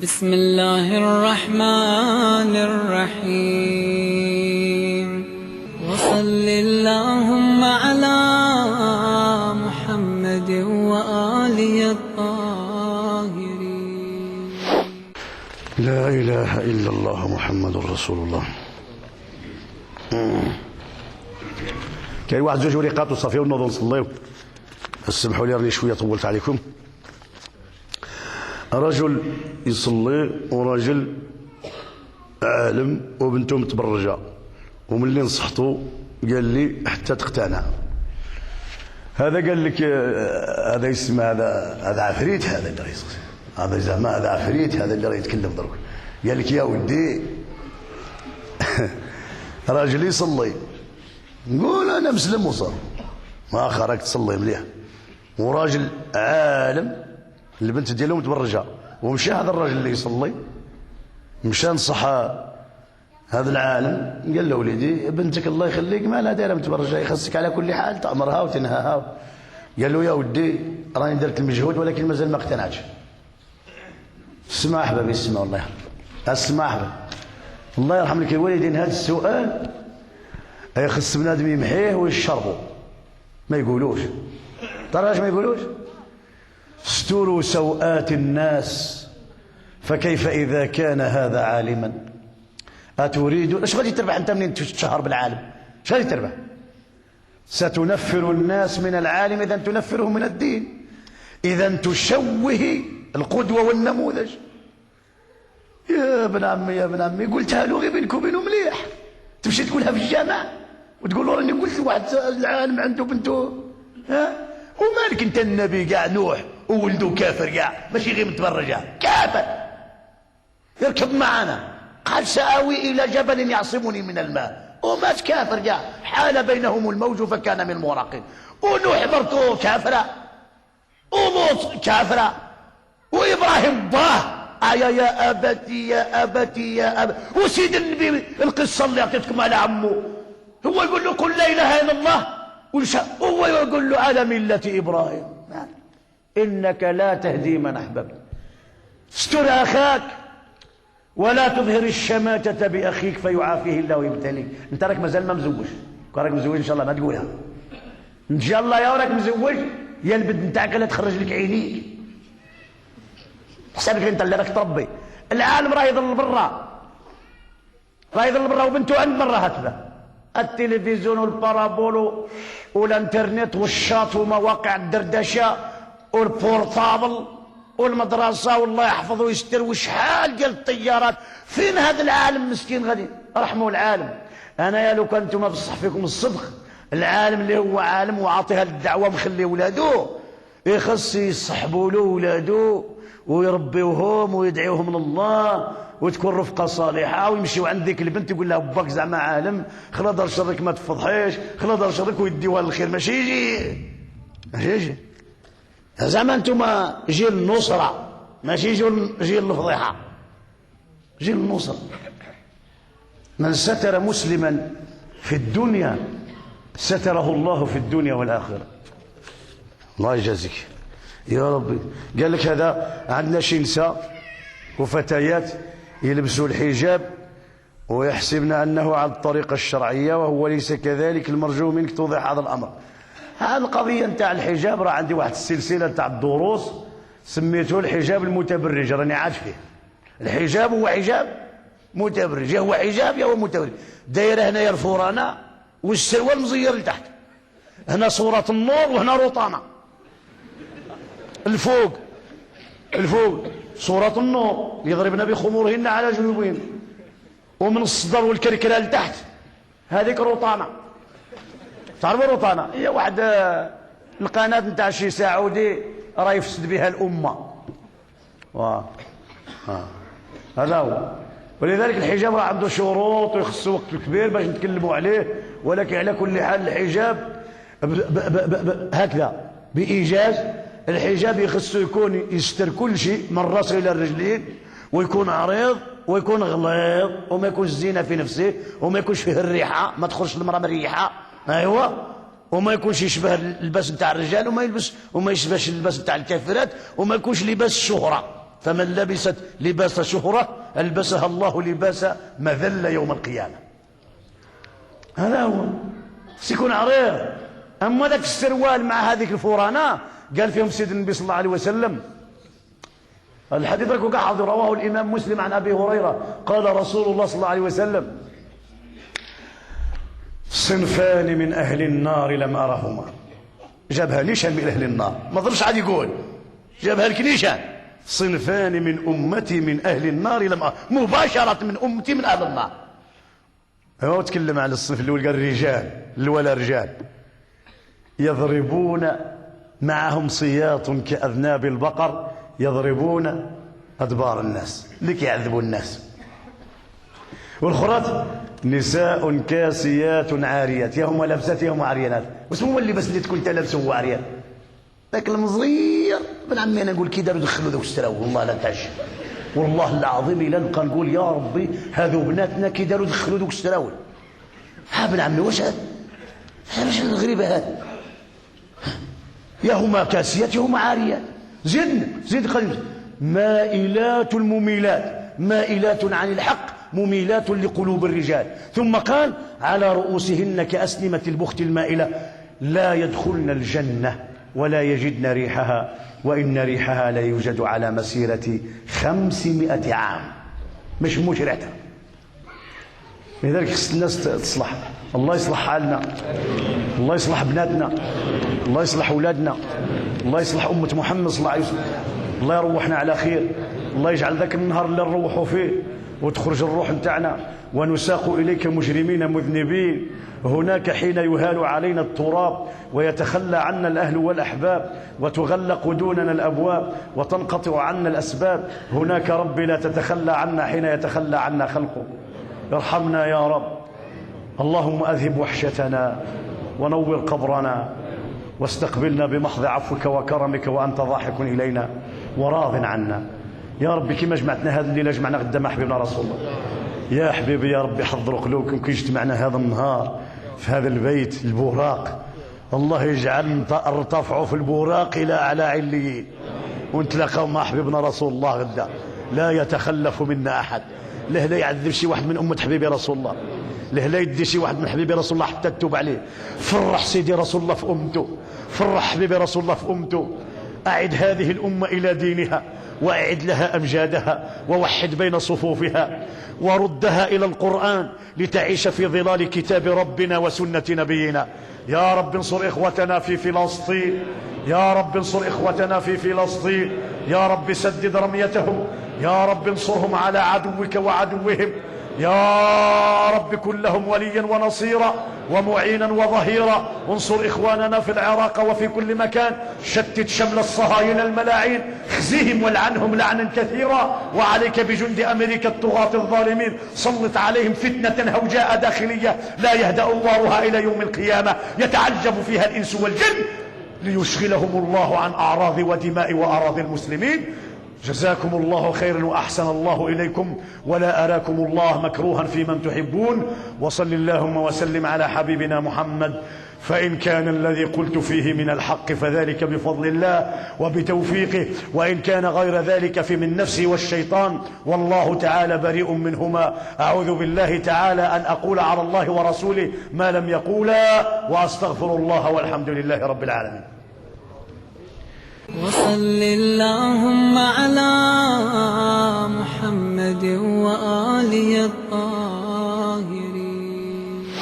بسم الله الرحمن الرحيم وصل اللهم على محمد وآله الطاهرين. لا إله إلا الله محمد رسول الله. كاين واحد زوج وريقات وصافي ونوضوا نصليو. اسمحوا لي راني شويه طولت عليكم. رجل يصلي وراجل عالم وبنته متبرجه، وملي نصحته قال لي حتى تقتنع. هذا قال لك هذا يسمى هذا عفريت، هذا زعما هذا عفريت، هذا اللي راه يتكلم درك. قال لك يا ودي راجل يصلي نقول انا مسلم وصار ما راك تصلي مليح، وراجل عالم البنت ديالو متبرجه، ومشى هذا الراجل اللي يصلي مشى نصح هذا العالم قال له وليدي بنتك الله يخليك ما لها دايره متبرجه، يخصك على كل حال تامرها وتنهاها. قال له يا ودي راني درت المجهود ولكن مازال ما اقتنعتش. اسمع احبابي، اسمع والله يحفظك، اسمع احبابي الله يرحم لك الوالدين. هذا السؤال يخص بنادم يمحيه ويشربه، ما يقولوش. تراش ما يقولوش استروا سوءات الناس فكيف إذا كان هذا عالما. أتريد ايش غادي تربح أنت منين تشهر بالعالم؟ ايش غادي تربح؟ ستنفر الناس من العالم إذا تنفرهم من الدين، إذا تشوه القدوة والنموذج. يا ابن عمي يا ابن عمي قلتها له غير بينك وبينه مليح، تمشي تقولها في الجامع وتقول له راني قلت لواحد العالم عنده بنته. ها ومالك انت النبي كاع نوح وولده كافر كاع، ماشي غير متبرجه كافر. يركب معنا قال سآوي إلى جبل يعصمني من الماء، ومات كافر كاع، حال بينهم الموج فكان من المغرقين. ونوح مرته كافره، ولوط كافره، وإبراهيم باه يا أبتي يا أبتي يا أبتي. وسيد النبي القصة اللي أعطيتكم على عمه، هو يقول له قل لا إله إلا الله، هو يقول له على ملة إبراهيم. إنك لا تهدي من أحببت. استر أخاك ولا تظهر الشماتة بأخيك فيعافيه الله ويبتليك. أنت راك مازال ما مزوج، راك مزوج إن شاء الله ما تقولها إن شاء الله. يا راك مزوج يا البنت نتاعك لا تخرج لك عينيك، حسابك أنت اللي راك تربي. العالم راه يظل برا، راه يظل برا وبنته عند برا هكذا. التلفزيون والبارابول والانترنت والشاط ومواقع الدردشه والبورتابل والمدرسه والله يحفظه ويستر وشحال ديال الطيارات. فين هذا العالم مسكين غادي؟ رحموا العالم. انا يا لو كنتم بصح فيكم الصدق، العالم اللي هو عالم وعاطيها الدعوه مخلي ولادو يخص يصحبوا له ولادو ويربيوهم ويدعيوهم لله وتكون رفقه صالحه، ويمشيوا عند ديك البنت يقول لها باك زعما عالم، خلا دار شرك ما تفضحيش، خلا دار شرك ويديوها للخير. ماشي يجي زعما انتم جيل النصره، ماشي جيل الفضيحه، جيل النصره. من ستر مسلما في الدنيا ستره الله في الدنيا والاخره. الله يجازيك يا ربي. قال لك هذا عندنا شي نساء وفتيات يلبسوا الحجاب ويحسبن أنه على الطريقة الشرعية وهو ليس كذلك. المرجو منك توضح هذا الأمر. هذه القضية نتاع الحجاب راه عندي واحد السلسلة نتاع الدروس سميته الحجاب المتبرج، راني عاد فيه. الحجاب هو حجاب متبرج، يا هو حجاب يا هو متبرج. دايره هنايا الفورانة والسروال مزير لتحت، هنا صورة النور وهنا روطانة. الفوق صورة النور يضربن بخمورهن على جنوبهن، ومن الصدر والكركرة لتحت هذيك روطانة. تعرفوا روطانة هي واحد القناة نتاع شي سعودي راه يفسد بها الأمة. هذا هو. ولذلك الحجاب راه عنده شروط ويخص وقت كبير باش نتكلموا عليه، ولكن على كل حال الحجاب هكذا بإيجاز. الحجاب يخصو يكون يستر كل شيء من الراس الى الرجلين، ويكون عريض ويكون غليظ، وما يكونش زينه في نفسه، وما يكونش فيه الريحه، ما تخرجش المراه مريحه. ايوه. وما يكونش يشبه اللباس نتاع الرجال، وما يشبهش اللباس نتاع الكافرات، وما يكونش لباس الشهره. فمن لبست لباس شهرة ألبسها الله لباس مذلة يوم القيامة. هذا هو سيكون عريض. أما ذاك السروال مع هذيك الفورانة قال فيهم سيد النبي صلى الله عليه وسلم، الحديث راكو كاع حاضر، رواه الإمام مسلم عن أبي هريرة قال رسول الله صلى الله عليه وسلم: صنفان من أهل النار لم أرهما. جابها نيشان من أهل النار، ما ضربش عاد يقول، جابها لك نيشان. صنفان من أمتي من أهل النار لم أرهما، مباشرة من أمتي من أهل النار. هو تكلم على الصنف الأول، قال الرجال الولا رجال يضربون معهم صياط كأذناب البقر يضربون أدبار الناس اللي كيعذبوا الناس. والأخرى نساء كاسيات عاريات، يا هما لابسات يا هما عريانات. واش هو اللباس اللي تكون انت لابسه هو عريان؟ ذاك المصغير ابن عمي انا نقول كي داروا دخلوا ذوك السراوي، والله لا تعجب، والله العظيم الا نبقى نقول يا ربي هذو بناتنا كي داروا دخلوا ذوك السراوي. ها ابن عمي واش هذا؟ واش الغريبه هذه؟ يا هما كاسيات يا هما عاريات. زيد قليل. مائلات المميلات، مائلات عن الحق مميلات لقلوب الرجال. ثم قال: على رؤوسهن كأسنمة البخت المائلة لا يدخلن الجنة ولا يجدن ريحها وإن ريحها لا يوجد على مسيرة 500 عام. مش موش ريحتها. لذلك خص الناس تصلح. الله يصلح حالنا، الله يصلح بناتنا، الله يصلح أولادنا، الله يصلح أمة محمد صلى الله عليه وسلم، الله يروحنا على خير، الله يجعل ذاك النهار اللي نروحوا فيه وتخرج الروح نتاعنا ونساق إليك مجرمين مذنبين. هناك حين يهال علينا التراب ويتخلى عنا الأهل والأحباب وتغلق دوننا الأبواب وتنقطع عنا الأسباب، هناك ربي لا تتخلى عنا حين يتخلى عنا خلقه. ارحمنا يا رب. اللهم أذهب وحشتنا ونور قبرنا واستقبلنا بمحض عفوك وكرمك وأنت ضاحك إلينا وراض عنا يا ربي. كما جمعتنا هذا الليلة جمعنا قدام حبيبنا رسول الله. يا حبيبي يا ربي حضروا قلوبكم كي اجتمعنا هذا النهار في هذا البيت البوراق. الله يجعل نرتفعوا في البوراق إلى أعلى عليين ونتلاقوا مع حبيبنا رسول الله غدا. لا يتخلف منا أحد. له لا يعذب شي واحد من أمة حبيبي رسول الله، له لا يدي شي واحد من حبيبي رسول الله حتى تتوب عليه. فرح سيدي رسول الله في أمته، فرح حبيبي رسول الله في أمته. أعد هذه الأمة إلى دينها وأعد لها أمجادها ووحد بين صفوفها وردها إلى القرآن لتعيش في ظلال كتاب ربنا وسنة نبينا. يا رب انصر إخوتنا في فلسطين، يا رب انصر إخوتنا في فلسطين، يا رب سدد رميتهم، يا رب انصرهم على عدوك وعدوهم، يا رب كن لهم وليا ونصيرا ومعينا وظهيرا. انصر إخواننا في العراق وفي كل مكان، شتت شمل الصهاينة الملاعين، خزيهم والعنهم لعنا كثيرا. وعليك بجند أمريكا الطغاة الظالمين، سلط عليهم فتنة هوجاء داخلية لا يهدأ أنوارها إلى يوم القيامة، يتعجب فيها الإنس والجن ليشغلهم الله عن أعراض ودماء وأراضي المسلمين. جزاكم الله خيرا وأحسن الله إليكم، ولا أراكم الله مكروها في من تحبون. وصل اللهم وسلم على حبيبنا محمد، فإن كان الذي قلت فيه من الحق فذلك بفضل الله وبتوفيقه، وإن كان غير ذلك فمن نفسي والشيطان، والله تعالى بريء منهما. أعوذ بالله تعالى أن أقول على الله ورسوله ما لم يقولا، وأستغفر الله والحمد لله رب العالمين. وصل اللهم على محمد وآله الطاهرين.